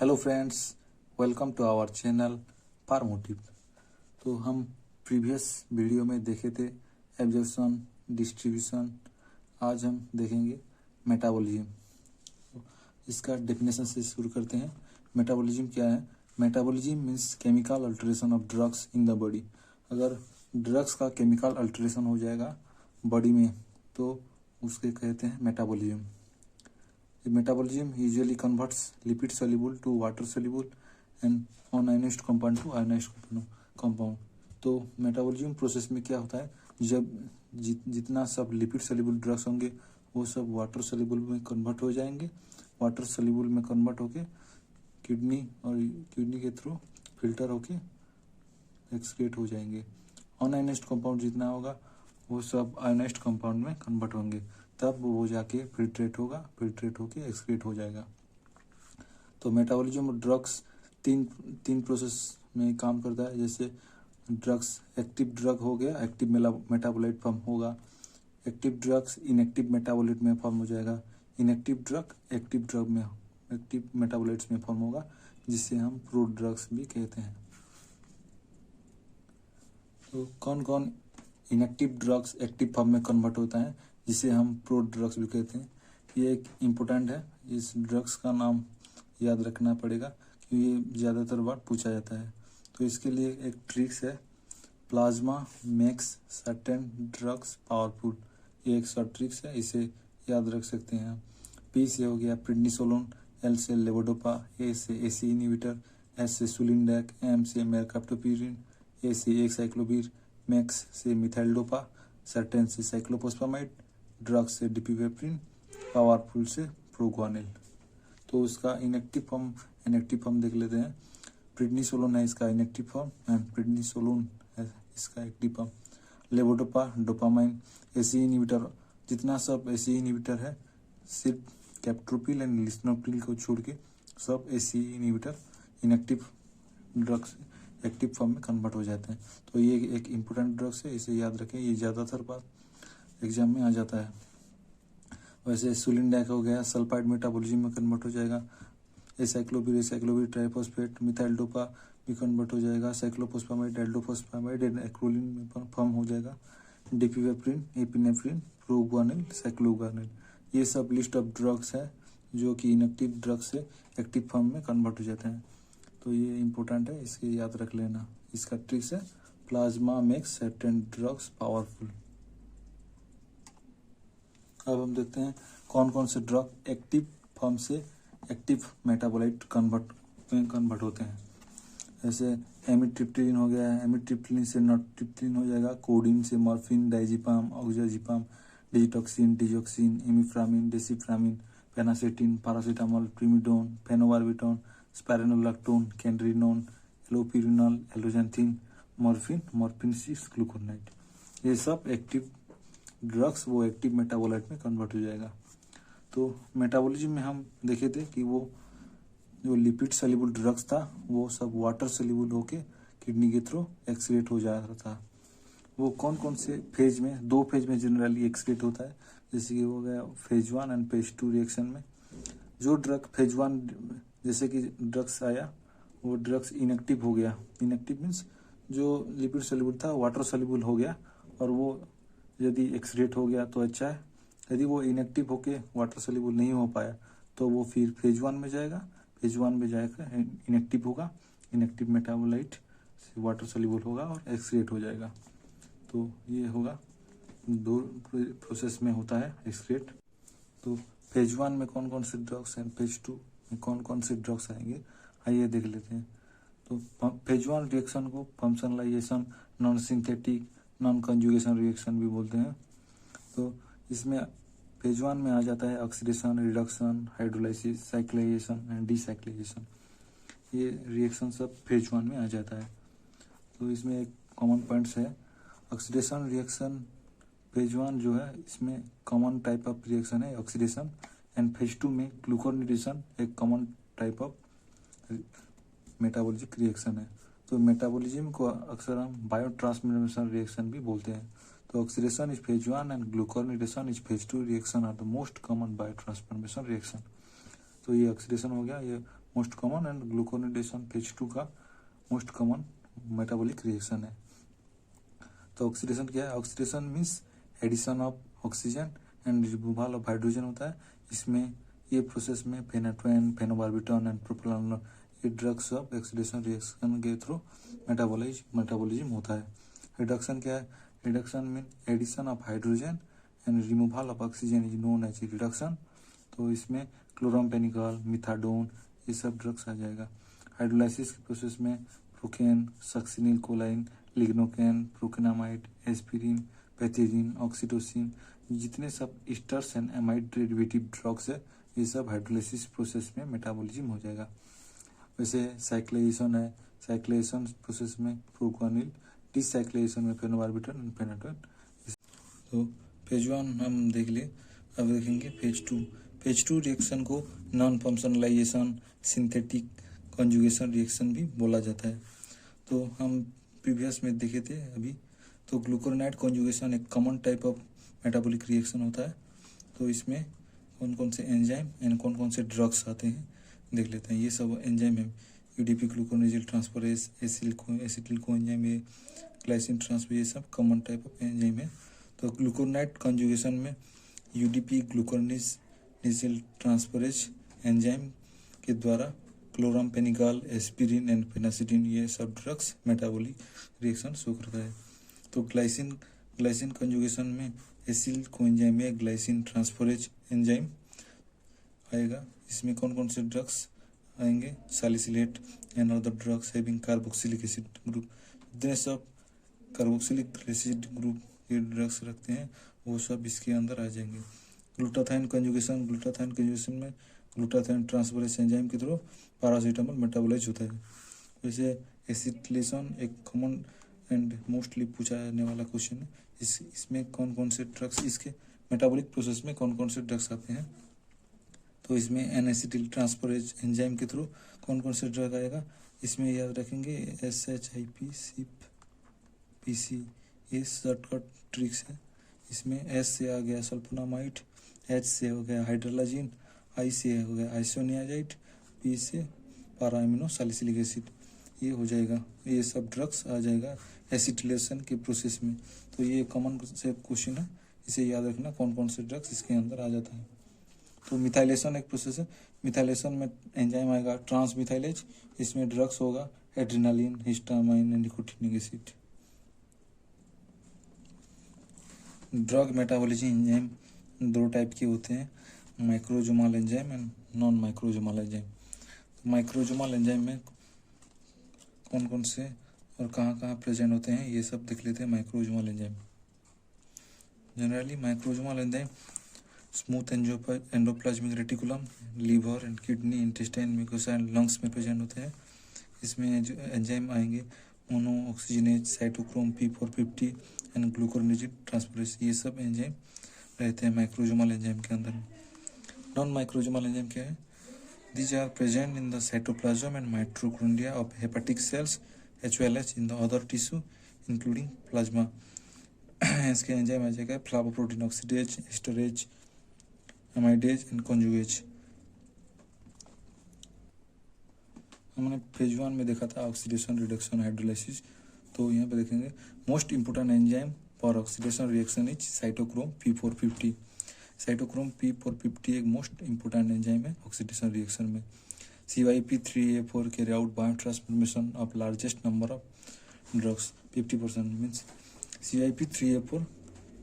Hello friends, welcome to our channel पार मोटिव। तो हम प्रीवियस वीडियो में देखे थे एब्जॉर्प्शन, डिस्ट्रीब्यूशन। आज हम देखेंगे मेटाबॉलिज्म। तो इसका डेफिनेशन से शुरू करते हैं। मेटाबॉलिज्म क्या है? Metabolism means chemical alteration of drugs in the body. अगर ड्रग्स का केमिकल अल्टरेशन हो जाएगा बॉडी में तो उसके कहते हैं metabolism. The metabolism usually converts lipid soluble to water soluble and unionized compound to ionized compound। तो मेटाबॉलिज्म प्रोसेस में क्या होता है, जब जितना सब लिपिड सॉल्युबल ड्रग्स होंगे वो सब वाटर सॉल्युबल में कन्वर्ट हो जाएंगे। वाटर सॉल्युबल में कन्वर्ट होके किडनी के थ्रू फिल्टर होके एक्सक्रीट हो जाएंगे। अनआयनाइज्ड कंपाउंड जितना होगा वो सब आयनाइज्ड कंपाउंड में कन्वर्ट होंगे, तब वो जाके फिल्ट्रेट होके एक्सक्रीट हो जाएगा। तो मेटाबॉलिज्म ड्रग्स तीन प्रोसेस में काम करता है। जैसे ड्रग्स एक्टिव ड्रग हो गया, एक्टिव मेटाबोलाइट फॉर्म होगा। एक्टिव ड्रग्स इनएक्टिव मेटाबोलाइट में फॉर्म हो जाएगा। इनएक्टिव ड्रग एक्टिव मेटाबोलाइट्स में फॉर्म होगा, जिससे हम प्रोड ड्रग्स भी कहते हैं। तो कौन कौन इनएक्टिव ड्रग्स एक्टिव फॉर्म में कन्वर्ट होता है, जिसे हम प्रोड ड्रग्स भी कहते हैं। ये एक इम्पोर्टेंट है, इस ड्रग्स का नाम याद रखना पड़ेगा क्योंकि ये ज़्यादातर बार पूछा जाता है। तो इसके लिए एक ट्रिक्स है, plasma makes certain drugs powerful. ये एक शॉर्ट ट्रिक्स है, इसे याद रख सकते हैं। पी से हो गया प्रेडनिसोलोन, एल से लेवोडोपा, ए से एसी इनहिबिटर, एस से सुलिंडैक, एम से मेरकाप्टोपिरिन, ए से एक साइक्लोवीर, मैक्स से मिथाइलडोपा, सर्टेन से साइक्लोफॉस्फामाइड, ड्रग्स से डिपिवेप्रिन, पावरफुल से प्रोग्वानिल। तो उसका इनएक्टिव फॉर्म देख लेते हैं। प्रेडनिसोलोन है इसका इनएक्टिव फॉर्म एंड प्रेडनिसोलोन है इसका active form. Levodopa, dopamine, AC inhibitor, जितना सब एसी इनहिबिटर है सिर्फ कैप्टोप्रिल एंड लिस्नोप्रिल को छोड़ के सब AC inhibitor inactive drugs active form में कन्वर्ट हो जाते हैं। तो ये एक इम्पोर्टेंट ड्रग्स है, इसे याद रखें, ये ज़्यादातर बार एग्जाम में आ जाता है। वैसे सुलिंडैक हो गया, सल्फाइड मेटाबॉलिज्म में कन्वर्ट हो जाएगा। एसाइक्लोवीर ट्राइफॉस्फेट, मिथाइलडोपा भी कन्वर्ट हो जाएगा। साइक्लोफॉस्फामाइड, एल्डोफॉस्फामाइड एंड एक्रोलिन में फॉर्म हो जाएगा। डिपिवेप्रिन, एपिनेफ्रिन, प्रोग्वानिल, साइक्लोग्वानिल, ये सब लिस्ट ऑफ ड्रग्स है जो कि इनएक्टिव ड्रग्स से एक्टिव फॉर्म में कन्वर्ट हो जाते हैं। तो ये इम्पोर्टेंट है, इसके याद रख लेना। इसका ट्रिक्स है, plasma makes certain drugs powerful. अब हम देखते हैं कौन कौन से ड्रग एक्टिव फॉर्म से एक्टिव मेटाबोलाइट कन्वर्ट होते हैं। जैसे एमिट्रिप्टिलिन हो गया, एमिट्रिप्टिलिन से नॉर्ट्रिप्टिलिन हो जाएगा। कोडिन से morphine, diazepam, oxazepam, digitoxin, digoxin, imipramine, desipramine, phenacetin, paracetamol, primidone, phenobarbitone, spironolactone, canrenone, allopurinol, alloxanthine, morphine 6 glucuronide, ये सब एक्टिव ड्रग्स वो एक्टिव मेटाबोलाइट में कन्वर्ट हो जाएगा। तो मेटाबॉलिज्म में हम देखे थे कि वो जो लिपिड सॉल्युबल ड्रग्स था वो सब वाटर सॉल्युबल होके किडनी के थ्रू एक्सक्रीट हो जा रहा था। वो कौन कौन से फेज में, 2 फेज में जनरली एक्सक्रीट होता है। जैसे कि हो गया फेज 1 एंड फेज 2 रिएक्शन में। जो ड्रग फेज 1 जैसे कि ड्रग्स आया, वो ड्रग्स इनएक्टिव हो गया। इनएक्टिव मीन्स जो लिपिड सॉल्युबल था वाटर सॉल्युबल हो गया, और वो यदि एक्सक्रीट हो गया तो अच्छा है। यदि वो इनएक्टिव होके वाटर सॉल्युबल नहीं हो पाया तो वो फिर फेज 1 में जाएगा। फेज 1 में जाकर इनएक्टिव होगा, इनएक्टिव मेटाबोलाइट वाटर सॉल्युबल होगा और एक्सक्रीट हो जाएगा। तो ये होगा, 2 प्रोसेस में होता है एक्सक्रीट। तो फेज 1 में कौन कौन से ड्रग्स हैं, फेज 2 में कौन कौन से ड्रग्स आएंगे, आइए देख लेते हैं। तो फेज 1 रिएक्शन को functionalization, non synthetic, non conjugation reaction भी बोलते हैं। तो इसमें फेज 1 में आ जाता है oxidation, reduction, hydrolysis, cyclization and decyclization. ये रिएक्शन सब फेज 1 में आ जाता है। तो इसमें एक कॉमन पॉइंट्स है। ऑक्सीडेशन रिएक्शन फेज 1 जो है इसमें कॉमन टाइप ऑफ रिएक्शन है ऑक्सीडेशन, एंड फेज 2 में ग्लूकोनिडेशन एक common type of metabolic reaction है। तो मेटाबॉलिज्म को अक्सर हम बायो ट्रांसफॉर्मेशन रिएक्शन भी बोलते हैं। तो oxidation is phase 1 and glucuronidation is phase 2 reaction are the most common biotransformation reaction. तो ये ऑक्सीडेशन हो गया, ये most common and glucuronidation phase 2 का मोस्ट कॉमन मेटाबॉलिक रिएक्शन है। तो ऑक्सीडेशन क्या है? Oxidation means addition of oxygen and removal of hydrogen होता है। इसमें ये प्रोसेस में फेनाटोन, फेनोबार्बिटॉन एंड प्रोपियोनोल ये ड्रग्स ऑफ ऑक्सीडेशन रिएक्शन के थ्रू मेटाबॉलिज्म होता है। रिडक्शन क्या है? Reduction mean addition of hydrogen and removal of oxygen is known as reduction. तो इसमें क्लोरामफेनिकॉल, मिथाडोन ये सब ड्रग्स आ जाएगा। हाइड्रोलाइसिस के प्रोसेस में procaine, succinylcholine, lignocaine, procainamide, aspirin, pethidine, oxytocin जितने सब esters and amide derivative drugs है ये सब हाइड्रोलाइसिस प्रोसेस में मेटाबॉलिज्म हो जाएगा। वैसे साइक्लेशन है, साइक्लेशन प्रोसेस में प्रोक्वानिल, डिसाइक्लेशन में फेनोबार्बिटॉन एंड फेनाटोन। तो फेज 1 हम देख लिए, अब देखेंगे फेज 2। फेज 2 रिएक्शन को नॉन फंक्शनलाइजेशन, सिंथेटिक कॉन्जुगेशन रिएक्शन भी बोला जाता है। तो हम प्रीवियस में देखे थे अभी। तो ग्लूकोनाइड कॉन्जुगेशन एक common type of metabolic reaction होता है। तो इसमें कौन कौन से एंजाइम एंड कौन कौन से ड्रग्स आते हैं देख लेते हैं। ये सब एंजाइम है, यूडीपी ग्लूकोनेजिल ट्रांसफरेज, एसिटिल कोएंजाइम, ये ग्लाइसिन ट्रांसफर, ये सब कॉमन टाइप ऑफ एंजाइम है। तो ग्लूकोनाइड कॉन्जुगेशन में यूडीपी ग्लूकोनेजिल ट्रांसफरेज एंजाइम के द्वारा क्लोरामफेनिकॉल, एस्पिरिन एंड फेनासिटिन ये सब ड्रग्स मेटाबॉलिक रिएक्शन शो करता है। तो ग्लाइसिन कॉन्जुगेशन में एसिल कोएंजाइम में ग्लाइसिन ट्रांसफरेज एंजाइम आएगा। इसमें कौन कौन से ड्रग्स आएंगे? Salicylate and other drugs having carboxylic acid group, जितने सब कार्बोक्सिलिक एसिड ग्रुप के ड्रग्स रखते हैं वो सब इसके अंदर आ जाएंगे। ग्लूटाथाइन कॉन्जुगेशन में ग्लूटाथाइन ट्रांसफरेज एंजाइम के थ्रू पैरासीटामोल मेटाबोलाइज होता है। वैसे एसिटिलेशन एक कॉमन एंड मोस्टली पूछा जाने वाला क्वेश्चन है। इसमें कौन कौन से ड्रग्स, इसके मेटाबॉलिक प्रोसेस में कौन कौन से ड्रग्स आते हैं? तो इसमें एन-एसिटिल ट्रांसफरेज एंजाइम के थ्रू कौन कौन से ड्रग आएगा? इसमें याद रखेंगे SHIP, SIP, PC, ये शॉर्टकट ट्रिक्स है। इसमें S से आ गया सल्फोनामाइड, H से हो गया हाइड्रोलाजिन, I से हो गया आइसोनियाजाइड, P से पैराअमीनो सैलिसिलिक एसिड, ये हो जाएगा। ये सब ड्रग्स आ जाएगा एसिटिलेशन के प्रोसेस में। तो ये कॉमन से क्वेश्चन है, इसे याद रखना कौन कौन से ड्रग्स इसके अंदर आ जाता है। तो मिथाइलेशन एक प्रोसेस है। मिथाइलेशन में एंजाइम आएगा ट्रांसमिथाइलेज, इसमें ड्रग्स होगा adrenaline, histamine and nicotinic acid. Drug metabolism enzyme दो टाइप के होते हैं, microsomal enzyme and non microsomal enzyme. तो माइक्रोजोमल एंजाइम में कौन कौन से और कहाँ कहाँ प्रेजेंट होते हैं ये सब देख लेते हैं। Microsomal enzyme generally microsomal enzyme smooth endoplasmic reticulum, liver and kidney, intestine, mucosa and lungs में प्रेजेंट होते हैं। इसमें जो एंजाइम आएंगे monooxygenase, cytochrome P450 and glucuronyl transferase, ये सब एंजाइम रहते हैं माइक्रोजोमल एंजाइम के अंदर। नॉन माइक्रोजोमल एंजाइम क्या है? These are present in the cytoplasm and mitochondria of hepatic cells as well as in the other tissue including plasma. इसके enzyme आ जाएगा फ्लावोप्रोटीन ऑक्सीडेज, एस्टरेज, एमाइडेज एंड कॉन्जुगेज। हमने फेज 1 में देखा था ऑक्सीडेशन, रिडक्शन, हाइड्रोलाइसिस। तो यहाँ पे देखेंगे most important enzyme for oxidation reaction is cytochrome P450। Cytochrome P450 एक मोस्ट इम्पोर्टेंट एंजाइम है ऑक्सीडेशन रिएक्शन में। CYP3A4 carry out bio transformation of largest number of drugs 50%, means CYP3A4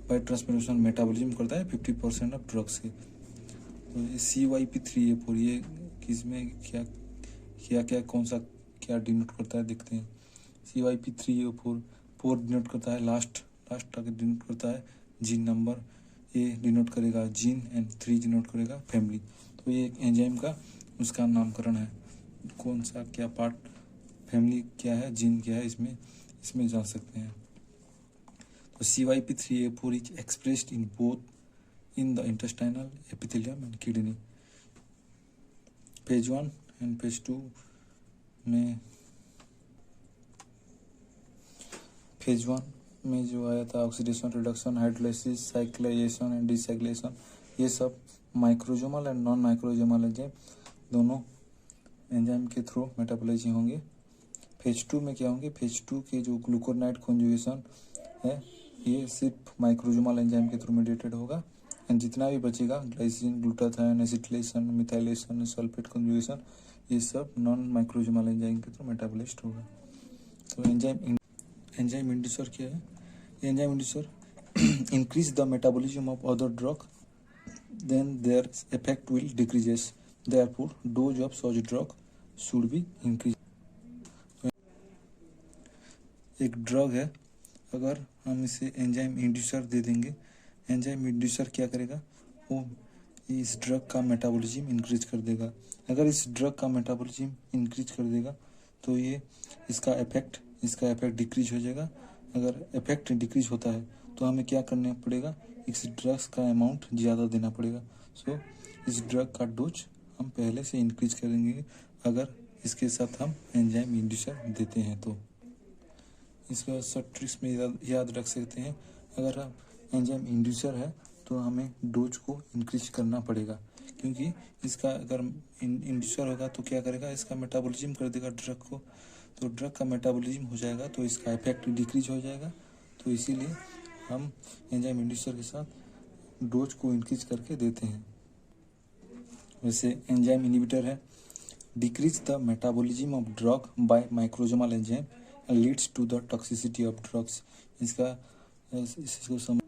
bio transformation metabolism करता है 50% of drugs के। तो CYP3A4 ये किस में क्या कौन सा क्या डिनोट करता है देखते हैं। CYP3A4 4 डिनोट करता है लास्ट आगे डिनोट करता है जीन नंबर, ये डिनोट करेगा जीन एंड 3 डिनोट करेगा फैमिली। तो ये एक एंजाइम का उसका नामकरण है, कौन सा क्या पार्ट, फैमिली क्या है, जीन क्या है, इसमें जान सकते हैं। तो CYP3A4 is expressed in both in the intestinal epithelium and kidney. Phase 1 and phase 2 में फेज 1 में जो आया था oxidation, reduction, hydrolysis, cyclization and decyclization, ये सब microsomal and non microsomal enzyme दोनों एंजाइम के थ्रू मेटाबोलाइजिंग होंगे। फेज 2 में क्या होंगे, फेज 2 के जो ग्लूकोनाइट कॉन्जुगेशन है ये सिर्फ माइक्रोजोमल एंजाइम के थ्रू मेडिएटेड होगा। एंड जितना भी बचेगा glycine, glutathione, acetylation, methylation, sulphate conjugation, ये सब नॉन माइक्रोजोमल एंजाइम के थ्रू मेटाबोलाइज्ड होगा। तो एंजाइम इंड्यूसर क्या है, enzyme inducer increase the metabolism of other drug, then their effect will decreases. Therefore, dose of such drug should be increased. एक drug है, अगर हम इसे एंजाइम इंड्यूसर दे देंगे, एंजाइम इंड्यूसर क्या करेगा, वो इस ड्रग का मेटाबॉलिज्म इंक्रीज कर देगा। अगर इस ड्रग का मेटाबॉलिज्म इंक्रीज कर देगा तो ये इसका इफेक्ट डिक्रीज हो जाएगा। अगर इफेक्ट डिक्रीज होता है तो हमें क्या करना पड़ेगा, इस ड्रग्स का अमाउंट ज़्यादा देना पड़ेगा। सो इस ड्रग का डोज हम पहले से इंक्रीज करेंगे अगर इसके साथ हम एंजाइम इंड्यूसर देते हैं तो। इसके बाद सब ट्रिक्स में याद रख सकते हैं, अगर हम एंजाइम इंड्यूसर है तो हमें डोज को इंक्रीज करना पड़ेगा, क्योंकि इसका अगर इंड्यूसर होगा तो क्या करेगा, इसका मेटाबॉलिज्म कर देगा ड्रग को, तो ड्रग का मेटाबॉलिज्म हो जाएगा तो इसका इफेक्ट डिक्रीज हो जाएगा। तो इसीलिए हम एंजाइम इंड्यूसर के साथ डोज को इंक्रीज करके देते हैं। वैसे एंजाइम इनहिबिटर है, decrease the metabolism of drug by microsomal enzyme and leads to the toxicity of drugs. इसको समझ।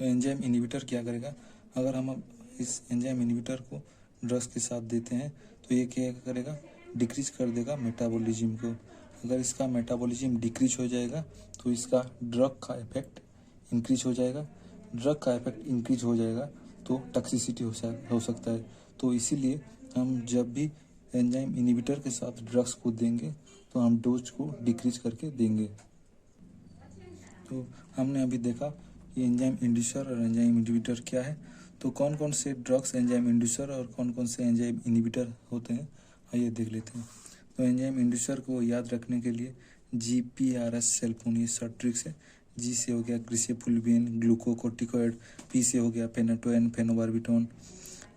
एंजाइम इनहिबिटर क्या करेगा, अगर हम इस एंजाइम इनहिबिटर को ड्रग्स के साथ देते हैं तो ये क्या करेगा, डिक्रीज कर देगा मेटाबॉलिज्म को। अगर इसका मेटाबॉलिज्म डिक्रीज हो जाएगा तो इसका ड्रग का इफेक्ट इंक्रीज हो जाएगा। ड्रग का इफेक्ट इंक्रीज हो जाएगा तो टॉक्सिसिटी हो सकता है। तो इसीलिए हम जब भी एंजाइम इनहिबिटर के साथ ड्रग्स को देंगे तो हम डोज को डिक्रीज करके देंगे। तो हमने अभी देखा कि एंजाइम इंड्यूसर और एंजाइम इनहिबिटर क्या है। तो कौन कौन से ड्रग्स एंजाइम इंड्यूसर और कौन कौन से एंजाइम इनहिबिटर होते हैं, आइए देख लेते हैं। तो एंजाइम इंड्यूसर को याद रखने के लिए GPRS सेल फोन, ये शॉर्ट ट्रिक्स है। G से हो गया ग्रिसेफुल्विन ग्लूकोकोर्टिकोइड, P से हो गया फेनेटोएन फेनोबार्बिटोन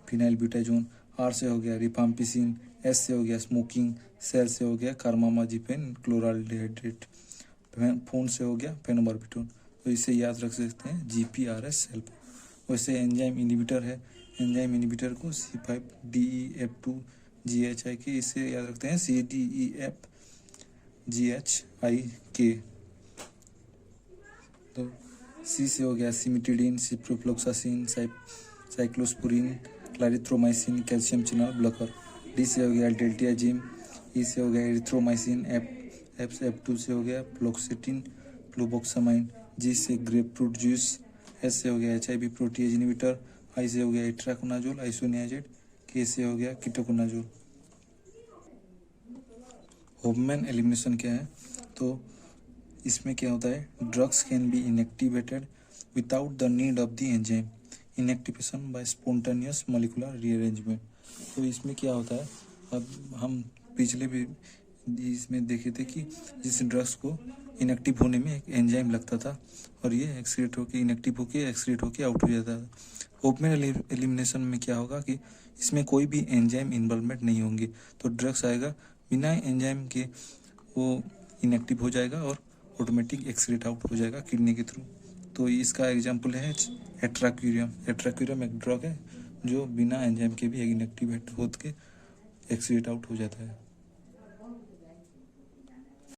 फिनाइलब्यूटाजोन, R से हो गया रिफाम्पिसिन, S से हो गया स्मोकिंग, सेल से हो गया कार्मामाजिपेन क्लोराल्डिहाइड्रेट, फोन से हो गया फेनोबार्बिटोन। तो इसे याद रख सकते हैं GPRS सेल फोन। वैसे एंजाइम इनहिबिटर है, एंजाइम इनहिबिटर को C5DEF2GHIK, इसे याद रखते हैं CDEFGHIK। तो C से हो गया cimetidine, ciprofloxacin, cyclosporin, clarithromycin, calcium channel blocker. D से हो गया डेल्टियाजिम, E से हो गया एरिथ्रोमाइसिन, F2 से हो गया फ्लोक्सेटिन फ्लोबोक्सामाइन, G से ग्रेपफ्रूट जूस, S से हो गया HIV प्रोटीएज इनहिबिटर, I से हो गया इट्राकोनाजोल आइसोनियाजेड, K से हो गया कीटोकोनाजोल। होफमैन एलिमिनेशन क्या है, तो इसमें क्या होता है, drugs can be inactivated without the need of the enzyme, inactivation by spontaneous molecular rearrangement. तो इसमें क्या होता है, अब हम पिछले भी इसमें देखे थे कि जिस ड्रग्स को इनएक्टिव होने में एक एंजाइम लगता था और ये एक्सक्रीट होके इनएक्टिव होके एक्सक्रीट होके आउट हो जाता था। होफमैन एलिमिनेशन में क्या होगा कि इसमें कोई भी एंजाइम इन्वॉल्वमेंट नहीं होंगे, तो ड्रग्स आएगा बिना एंजाइम के, वो इनएक्टिव हो जाएगा और ऑटोमेटिक एक्सक्रीट आउट हो जाएगा किडनी के थ्रू। तो इसका एग्जाम्पल है एट्राक्यूरियम। एट्राक्यूरियम एक ड्रग है जो बिना एंजाइम के भी इनएक्टिवेट होकर एक्सक्रीट आउट हो जाता है।